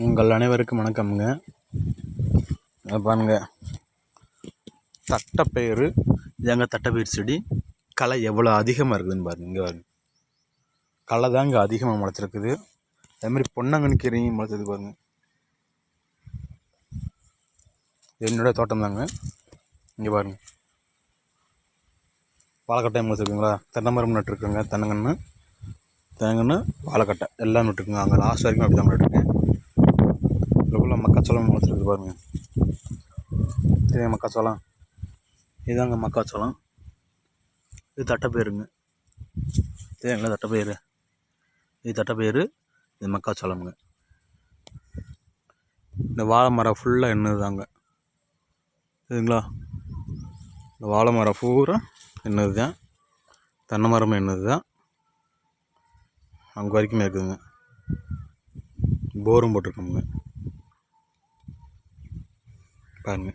உங்கள் அனைவருக்கும் வணக்கம்ங்க. பாருங்க, தட்டைப்பயிறு இதாங்க தட்டைப்பயிறு செடி. களை எவ்வளோ அதிகமாக இருக்குதுன்னு பாருங்க. இங்கே பாருங்க, களை தான் இங்கே அதிகமாக முளைச்சிருக்குது. அதேமாதிரி பொன்னாங்கண்ணி கீரையும் முளைச்சது பாருங்க. என்னுடைய தோட்டம் தாங்க. இங்கே பாருங்க, வாழைக்கட்டையும் முளைச்சிருக்குங்களா. தென்னை மரம் நட்டுருக்குங்க. தென்னங்கன்று வாழைக்கட்டை எல்லாம் நட்டுருக்குங்க. அங்கே லாஸ்ட் வரைக்கும் அப்படி தான் நட்டுருக்கேன். இதுக்குள்ள மக்காச்சோளம் முளைச்சிருக்கு பாருங்க. தெரியுங்க மக்காச்சோளம், இதுதாங்க மக்காச்சோளம். இது தட்டைப்பயிறுங்க. தெரியுங்களா தட்டைப்பயிறு, இது தட்டைப்பயிறு, இது மக்காச்சோளமுங்க. இந்த வாழை மரம் ஃபுல்லாக என்னது தாங்க. சரிங்களா, இந்த வாழை மரம் பூரா என்னது தான், தென்னை மரமும் என்னது தான். அங்கே வரைக்குமே இருக்குதுங்க. போரும் போட்டிருக்கோமுங்க பாருங்க.